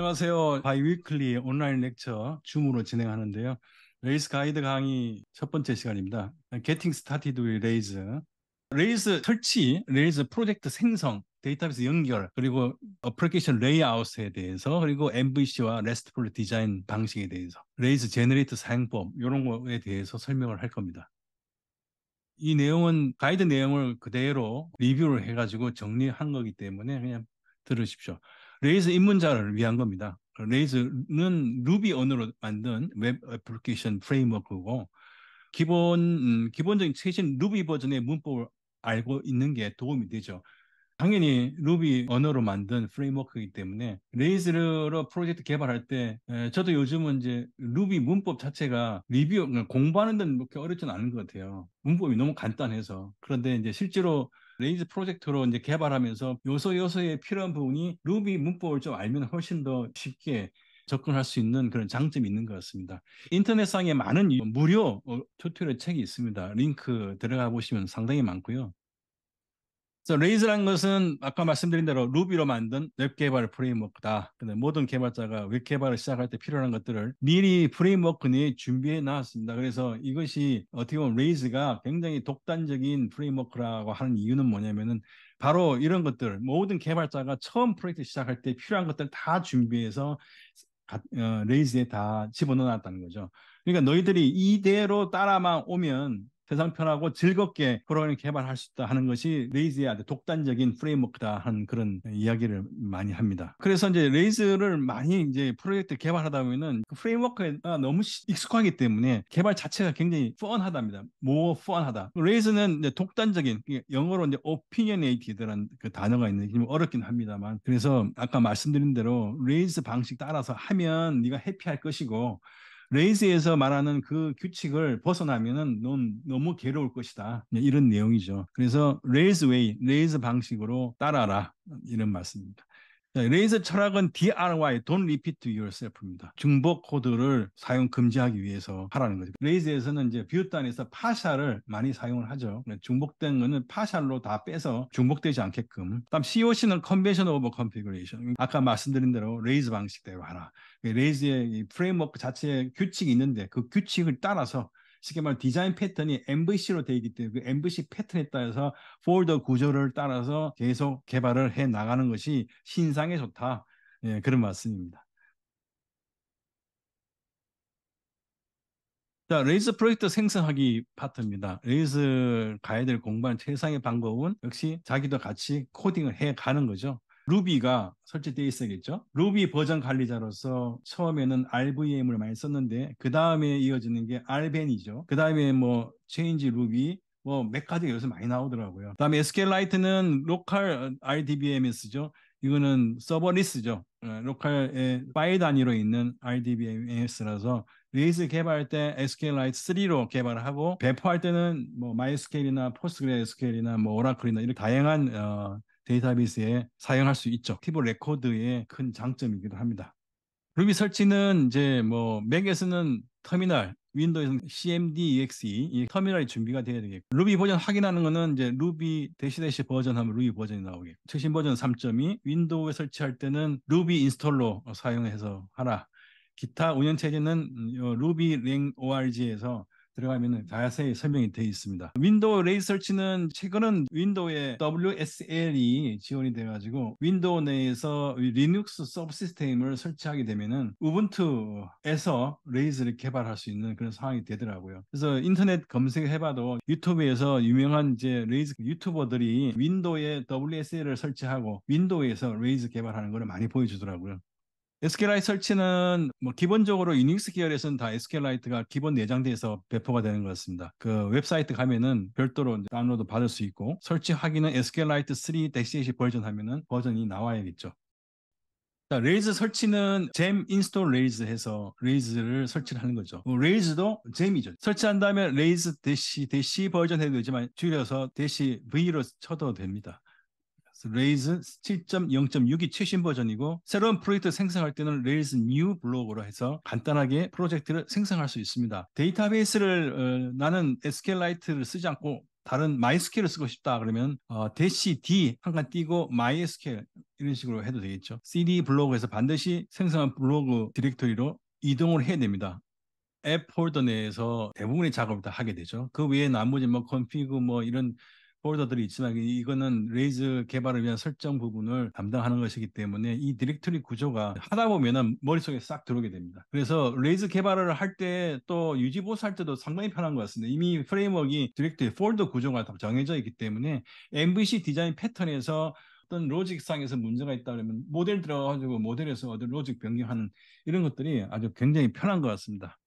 안녕하세요. 바이위클리 온라인 렉처 줌으로 진행하는데요. 레이스 가이드 강의 첫 번째 시간입니다. Getting Started with Rails. 레이스 설치, 레이스 프로젝트 생성, 데이터베이스 연결, 그리고 어플리케이션 레이아웃에 대해서, 그리고 MVC와 RESTful 디자인 방식에 대해서, 레이스 제너레이터 사용법, 이런 거에 대해서 설명을 할 겁니다. 이 내용은 가이드 내용을 그대로 리뷰를 해가지고 정리한 거기 때문에 그냥 들으십시오. 레이즈 입문자를 위한 겁니다. 레이즈는 루비 언어로 만든 웹 애플리케이션 프레임워크고 기본적인 최신 루비 버전의 문법을 알고 있는 게 도움이 되죠. 당연히 루비 언어로 만든 프레임워크이기 때문에 레이즈로 프로젝트 개발할 때 저도 요즘은 이제 루비 문법 자체가 리뷰 그러니까 공부하는 데는 그렇게 어렵진 않은 것 같아요. 문법이 너무 간단해서. 그런데 이제 실제로 레이즈 프로젝트로 이제 개발하면서 요소요소에 필요한 부분이 루비 문법을 좀 알면 훨씬 더 쉽게 접근할 수 있는 그런 장점이 있는 것 같습니다. 인터넷상에 많은 무료 튜토리얼 책이 있습니다. 링크 들어가 보시면 상당히 많고요. 그래서 레이즈라는 것은 아까 말씀드린 대로 루비로 만든 웹 개발 프레임워크다. 근데 모든 개발자가 웹 개발을 시작할 때 필요한 것들을 미리 프레임워크 내에 준비해 놨습니다. 그래서 이것이 어떻게 보면 레이즈가 굉장히 독단적인 프레임워크라고 하는 이유는 뭐냐면은 바로 이런 것들 모든 개발자가 처음 프로젝트 시작할 때 필요한 것들 다 준비해서 레이즈에 다 집어넣어놨다는 거죠. 그러니까 너희들이 이대로 따라만 오면 세상 편하고 즐겁게 프로그램 개발할 수 있다 하는 것이 레이즈의 아주 독단적인 프레임워크다 하는 그런 이야기를 많이 합니다. 그래서 이제 레이즈를 많이 이제 프로젝트 개발하다 보면은 그 프레임워크가 너무 익숙하기 때문에 개발 자체가 굉장히 펀하답니다. more 펀하다. 레이즈는 이제 독단적인 영어로 이제 opinionated라는 그 단어가 있는데 좀 어렵긴 합니다만 그래서 아까 말씀드린 대로 레이즈 방식 따라서 하면 네가 해피할 것이고 레이즈에서 말하는 그 규칙을 벗어나면은 넌 너무 괴로울 것이다. 이런 내용이죠. 그래서 레이즈 웨이, 레이즈 방식으로 따라라. 이런 말씀입니다. 자, 레이즈 철학은 DRY, Don't Repeat Yourself입니다. 중복 코드를 사용 금지하기 위해서 하라는 거죠. 레이즈에서는 이제 뷰단에서 파샬을 많이 사용을 하죠. 중복된 거는 파샬로 다 빼서 중복되지 않게끔. 다음 COC는 Convention over Configuration. 아까 말씀드린 대로 레이즈 방식대로 하라. 레이즈의 이 프레임워크 자체에 규칙이 있는데 그 규칙을 따라서 쉽게 말해 디자인 패턴이 MVC로 되어 있기 때문에 그 MVC 패턴에 따라서 폴더 구조를 따라서 계속 개발을 해 나가는 것이 신상에 좋다. 예, 그런 말씀입니다. 자, 레이즈 프로젝트 생성하기 파트입니다. 레이즈 가이드를 공부하는 최상의 방법은 역시 자기도 같이 코딩을 해 가는 거죠. 루비가 설치되어 있어야겠죠. 루비 버전 관리자로서 처음에는 RVM을 많이 썼는데 그 다음에 이어지는 게 RBN이죠. 그 다음에 뭐 체인지 루비 뭐 몇 가지가 여기서 많이 나오더라고요. 그다음에 SQLite는 로컬 RDBM에 쓰죠. 이거는 서버리스죠. 로컬의 파일 단위로 있는 RDBMS라서 레이스 개발할 때 SQLite 3로 개발을 하고 배포할 때는 뭐 MySQL이나 PostgreSQL이나 뭐 오라클이나 이렇게 다양한 데이터베이스에 사용할 수 있죠. 액티브 레코드의 큰 장점이기도 합니다. 루비 설치는 이제 뭐 맥에서는 터미널, 윈도우에서는 CMD, EXE 이 터미널이 준비가 돼야 되겠고 루비 버전 확인하는 거는 이제 루비 대시 버전 하면 루비 버전이 나오겠고 최신 버전 3.2 윈도우에 설치할 때는 루비 인스톨러 사용해서 하라. 기타 운영체제는 루비 랭 ORG에서 들어가면 자세히 설명이 되어 있습니다. 윈도우 레이스 설치는 최근은 윈도우에 WSL이 지원이 돼가지고 윈도우 내에서 리눅스 서브시스템을 설치하게 되면은 우분투에서 레이즈를 개발할 수 있는 그런 상황이 되더라고요. 그래서 인터넷 검색해봐도 유튜브에서 유명한 이제 레이즈 유튜버들이 윈도우에 WSL을 설치하고 윈도우에서 레이즈 개발하는 걸 많이 보여주더라고요. SQLite 설치는 뭐 기본적으로 유닉스 계열에서는 다 SQLite가 기본 내장돼서 배포가 되는 것 같습니다. 그 웹사이트 가면은 별도로 다운로드 받을 수 있고 설치 확인은 SQLite 3-8 버전 하면은 버전이 나와야겠죠. 자, 레이즈 설치는 잼 인스톨 레이즈 해서 레이즈를 설치를 하는 거죠. 레이즈도 잼이죠. 설치한 다음에 레이즈 대시 버전 해도 되지만 줄여서 대시 V로 쳐도 됩니다. 레이즈 7.0.6이 최신 버전이고 새로운 프로젝트 생성할 때는 레이즈 뉴 블록으로 해서 간단하게 프로젝트를 생성할 수 있습니다. 데이터베이스를 나는 SQLite를 쓰지 않고 다른 MySQL을 쓰고 싶다 그러면 대시 D 한 칸 띄고 MySQL 이런 식으로 해도 되겠죠. CD 블로그에서 반드시 생성한 블로그 디렉토리로 이동을 해야 됩니다. 앱 폴더 내에서 대부분의 작업을 다 하게 되죠. 그 외에 나머지 뭐 컨피그 뭐 이런 폴더들이 있지만 이거는 레이즈 개발을 위한 설정 부분을 담당하는 것이기 때문에 이 디렉토리 구조가 하다 보면은 머릿속에 싹 들어오게 됩니다. 그래서 레이즈 개발을 할 때 또 유지 보수할 때도 상당히 편한 것 같습니다. 이미 프레임워크이 디렉토리 폴더 구조가 다 정해져 있기 때문에 MVC 디자인 패턴에서 어떤 로직상에서 문제가 있다 그러면 모델 들어가지고 모델에서 어떤 로직 변경하는 이런 것들이 아주 굉장히 편한 것 같습니다.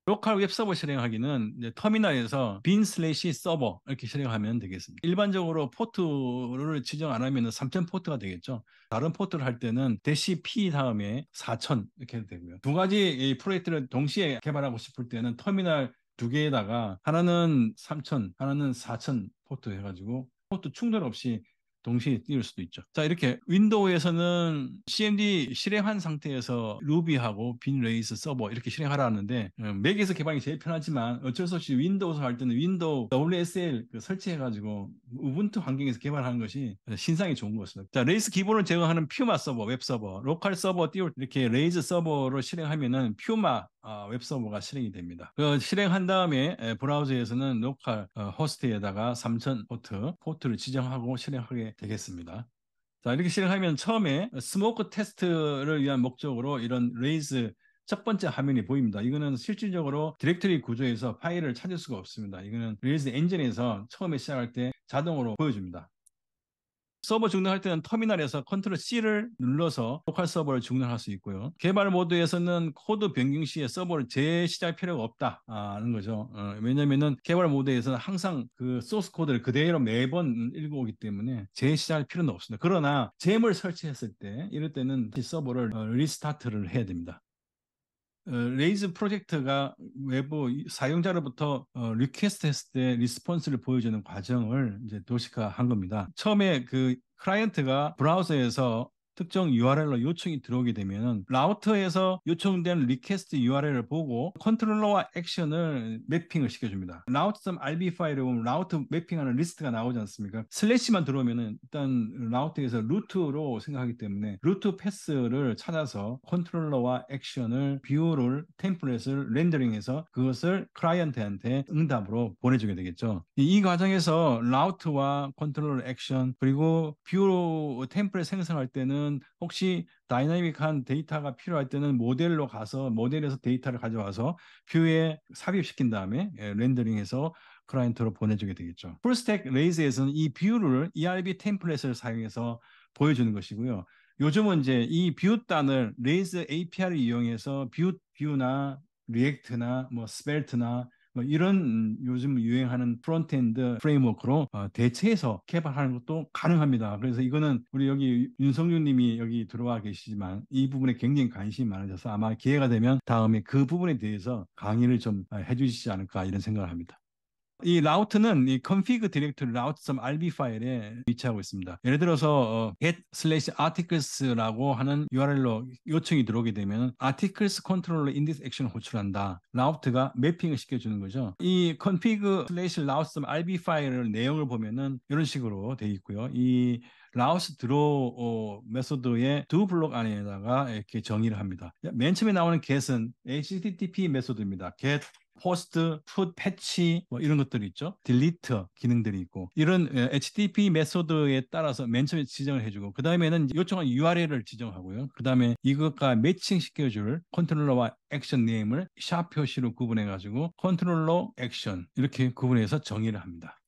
로컬 웹 서버 실행하기는 이제 터미널에서 bin 슬래시 서버 이렇게 실행하면 되겠습니다. 일반적으로 포트를 지정 안 하면 3000 포트가 되겠죠. 다른 포트를 할 때는 대시 P 다음에 4000 이렇게 해도 되고요. 두 가지 이 프로젝트를 동시에 개발하고 싶을 때는 터미널 두 개에다가 하나는 3000, 하나는 4000 포트 해가지고 포트 충돌 없이 동시에 띄울 수도 있죠. 자, 이렇게 윈도우에서는 CMD 실행한 상태에서 루비하고 빈 레이스 서버 이렇게 실행하라는데 맥에서 개발이 제일 편하지만 어쩔 수 없이 윈도우에서 할 때는 윈도우 WSL 설치해가지고 우분투 환경에서 개발하는 것이 신상이 좋은 것입니다. 자, 레이스 기본을 제공하는 퓨마 서버, 웹 서버, 로컬 서버 띄울 이렇게 레이즈 서버로 실행하면은 퓨마 웹 서버가 실행이 됩니다. 실행한 다음에 브라우저에서는 로컬 호스트에다가 3000 포트를 지정하고 실행하게 되겠습니다. 자, 이렇게 실행하면 처음에 스모크 테스트를 위한 목적으로 이런 레이즈 첫 번째 화면이 보입니다. 이거는 실질적으로 디렉토리 구조에서 파일을 찾을 수가 없습니다. 이거는 레이즈 엔진에서 처음에 시작할 때 자동으로 보여줍니다. 서버 중단할 때는 터미널에서 컨트롤 C를 눌러서 로컬 서버를 중단할 수 있고요. 개발 모드에서는 코드 변경 시에 서버를 재시작할 필요가 없다는 거죠. 왜냐면은 개발 모드에서는 항상 그 소스 코드를 그대로 매번 읽어오기 때문에 재시작할 필요는 없습니다. 그러나 잼을 설치했을 때 이럴 때는 서버를 리스타트를 해야 됩니다. 레이즈 프로젝트가 외부 사용자로부터 리퀘스트 했을 때 리스폰스를 보여주는 과정을 이제 도식화한 겁니다. 처음에 그 클라이언트가 브라우저에서 특정 URL로 요청이 들어오게 되면 라우터에서 요청된 리퀘스트 URL을 보고 컨트롤러와 액션을 매핑을 시켜줍니다. 라우터.rb 파일에 보면 라우터 매핑하는 리스트가 나오지 않습니까? 슬래시만 들어오면은 일단 라우터에서 루트로 생각하기 때문에 루트 패스를 찾아서 컨트롤러와 액션을 뷰를 템플릿을 렌더링해서 그것을 클라이언트한테 응답으로 보내주게 되겠죠. 이 과정에서 라우트와 컨트롤러 액션 그리고 뷰 템플릿 생성할 때는 혹시 다이나믹한 데이터가 필요할 때는 모델로 가서 모델에서 데이터를 가져와서 뷰에 삽입시킨 다음에 렌더링해서 클라이언트로 보내주게 되겠죠. 풀스택 레이즈에서는 이 뷰를 ERB 템플릿을 사용해서 보여주는 것이고요. 요즘은 이제 이 뷰 단을 레이즈 API를 이용해서 뷰나 리액트나 뭐 스벨트나 뭐 이런 요즘 유행하는 프론트엔드 프레임워크로 대체해서 개발하는 것도 가능합니다. 그래서 이거는 우리 여기 윤성준 님이 여기 들어와 계시지만 이 부분에 굉장히 관심이 많으셔서 아마 기회가 되면 다음에 그 부분에 대해서 강의를 좀 해주시지 않을까 이런 생각을 합니다. 이 라우트는 이 config 디렉토리 route.rb 파일에 위치하고 있습니다. 예를 들어서 get/articles라고 하는 URL로 요청이 들어오게 되면 articles 컨트롤러 index 액션을 호출한다. 라우트가 매핑을 시켜주는 거죠. 이 config/route.rb 파일의 내용을 보면은 이런 식으로 되어 있고요. 이 라우스 드로우 메소드의 두 블록 안에다가 이렇게 정의를 합니다. 맨 처음에 나오는 get은 HTTP 메소드입니다. get 포스트, 풋, 패치 뭐 이런 것들이 있죠. 딜리트 기능들이 있고 이런 HTTP 메소드에 따라서 맨 처음에 지정을 해주고 그 다음에는 요청한 URL을 지정하고요. 그 다음에 이것과 매칭 시켜줄 컨트롤러와 액션 네임을 샵 표시로 구분해가지고 컨트롤러 액션 이렇게 구분해서 정의를 합니다.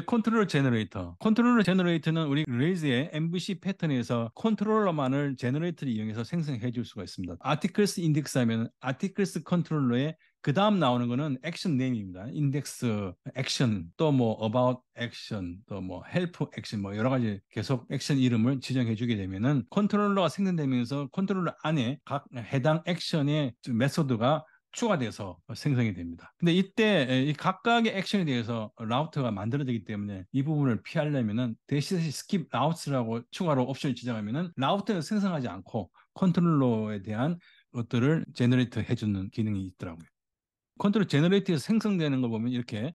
컨트롤러 제너레이터. 컨트롤러 제너레이터는 우리 레이즈의 MVC 패턴에서 컨트롤러만을 제너레이터를 이용해서 생성해 줄 수가 있습니다. 아티클스 인덱스 하면 아티클스 컨트롤러에 그 다음 나오는 거는 액션 네임입니다. 인덱스 액션, 또 뭐 about 액션, 또 뭐 help 액션, 뭐 여러 가지 계속 액션 이름을 지정해 주게 되면은 컨트롤러가 생성되면서 컨트롤러 안에 각 해당 액션의 메소드가 추가돼서 생성이 됩니다. 근데 이때 이 각각의 액션에 대해서 라우터가 만들어지기 때문에 이 부분을 피하려면은 대시 스킵 라우트라고 추가로 옵션을 지정하면은 라우터는 생성하지 않고 컨트롤러에 대한 것들을 제너레이트 해주는 기능이 있더라고요. 컨트롤 제너레이트에서 생성되는 걸 보면 이렇게